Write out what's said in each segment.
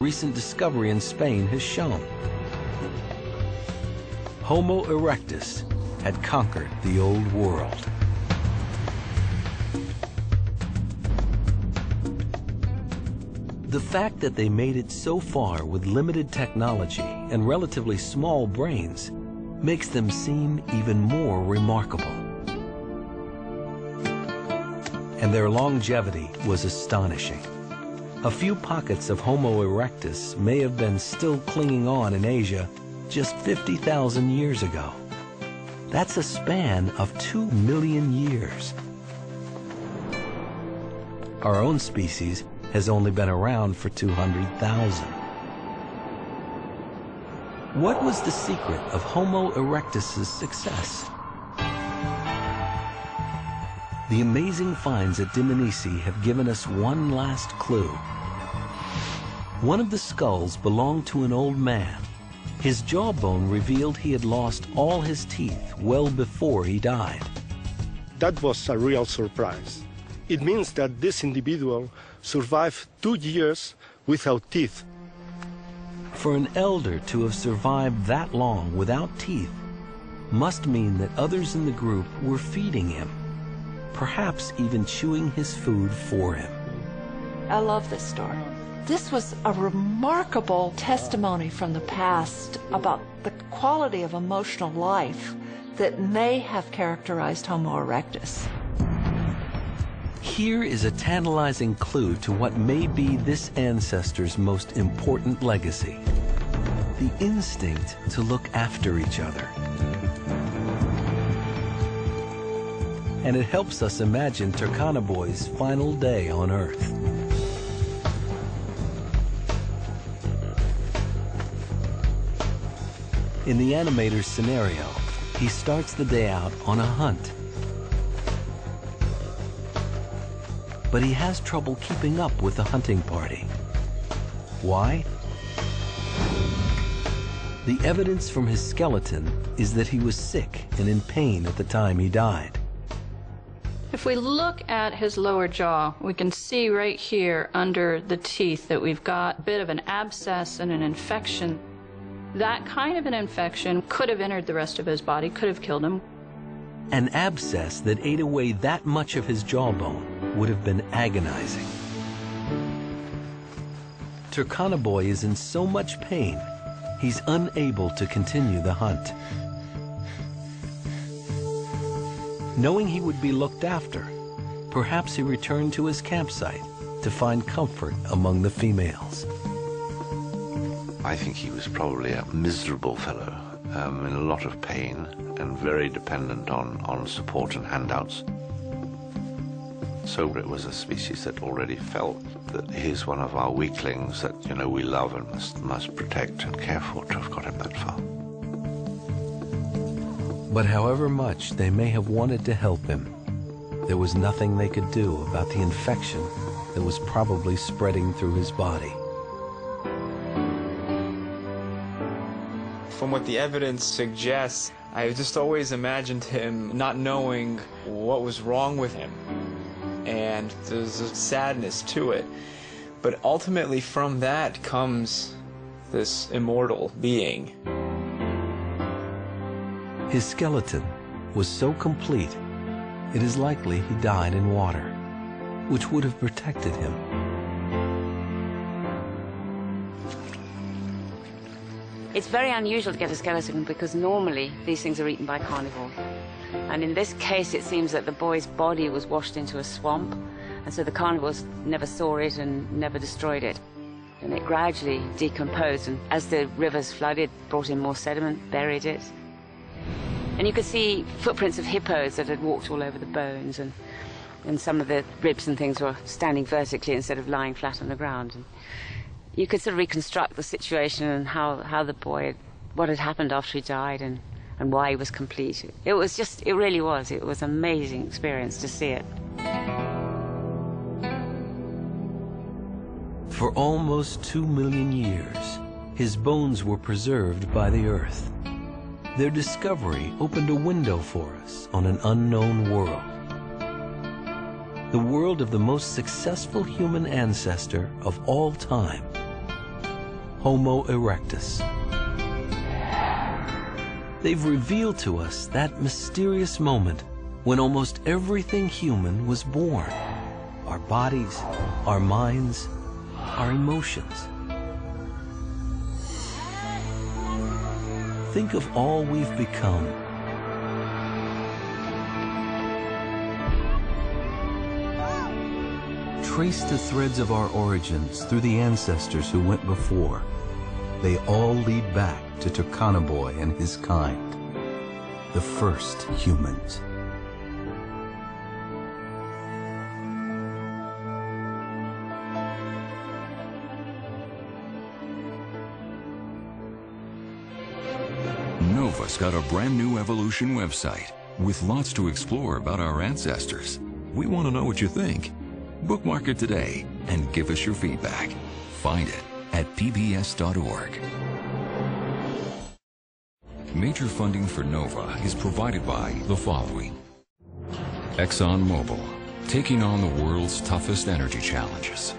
recent discovery in Spain has shown. Homo erectus had conquered the old world. The fact that they made it so far with limited technology and relatively small brains makes them seem even more remarkable. And their longevity was astonishing. A few pockets of Homo erectus may have been still clinging on in Asia just 50,000 years ago. That's a span of 2 million years. Our own species has only been around for 200,000. What was the secret of Homo erectus's success? The amazing finds at Dmanisi have given us one last clue. One of the skulls belonged to an old man. His jawbone revealed he had lost all his teeth well before he died. That was a real surprise. It means that this individual survived 2 years without teeth. For an elder to have survived that long without teeth must mean that others in the group were feeding him, perhaps even chewing his food for him. I love this story. This was a remarkable testimony from the past about the quality of emotional life that may have characterized Homo erectus. Here is a tantalizing clue to what may be this ancestor's most important legacy: the instinct to look after each other. And it helps us imagine Turkana Boy's final day on Earth. In the animator's scenario, he starts the day out on a hunt. But he has trouble keeping up with the hunting party. Why? The evidence from his skeleton is that he was sick and in pain at the time he died. If we look at his lower jaw, we can see right here under the teeth that we've got a bit of an abscess and an infection. That kind of an infection could have entered the rest of his body, could have killed him. An abscess that ate away that much of his jawbone would have been agonizing. Turkana Boy is in so much pain, he's unable to continue the hunt. Knowing he would be looked after, perhaps he returned to his campsite to find comfort among the females. I think he was probably a miserable fellow, in a lot of pain and very dependent on support and handouts. So it was a species that already felt that he's one of our weaklings that, you know, we love and must protect and care for to have got him that far. But however much they may have wanted to help him, there was nothing they could do about the infection that was probably spreading through his body. From what the evidence suggests, I just always imagined him not knowing what was wrong with him. And there's a sadness to it. But ultimately from that comes this immortal being. His skeleton was so complete, it is likely he died in water, which would have protected him. It's very unusual to get a skeleton because normally these things are eaten by carnivores. And in this case, it seems that the boy's body was washed into a swamp, and so the carnivores never saw it and never destroyed it. And it gradually decomposed, and as the rivers flooded, brought in more sediment, buried it. And you could see footprints of hippos that had walked all over the bones, and some of the ribs and things were standing vertically instead of lying flat on the ground. And you could sort of reconstruct the situation and how the boy, what had happened after he died and why he was complete. It really was an amazing experience to see it. For almost 2 million years, his bones were preserved by the earth. Their discovery opened a window for us on an unknown world. The world of the most successful human ancestor of all time. Homo erectus. They've revealed to us that mysterious moment when almost everything human was born. Our bodies, our minds, our emotions. Think of all we've become. Trace the threads of our origins through the ancestors who went before. They all lead back to Turkana Boy and his kind, the first humans. Nova's got a brand new evolution website with lots to explore about our ancestors. We want to know what you think. Bookmark it today and give us your feedback. Find it at pbs.org. Major funding for Nova is provided by the following: ExxonMobil, taking on the world's toughest energy challenges.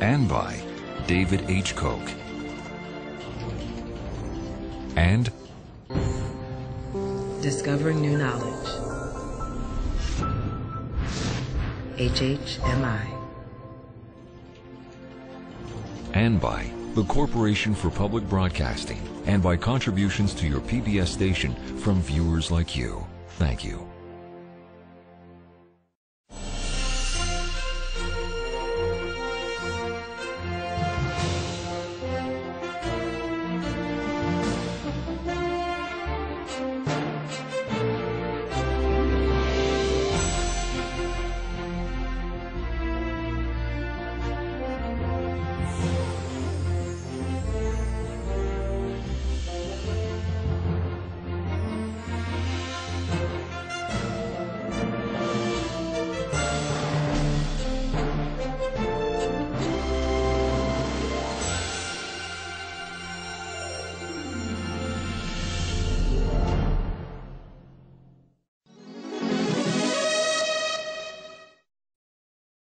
And by David H. Koch. And discovering new knowledge. HHMI. And by the Corporation for Public Broadcasting, and by contributions to your PBS station from viewers like you. Thank you.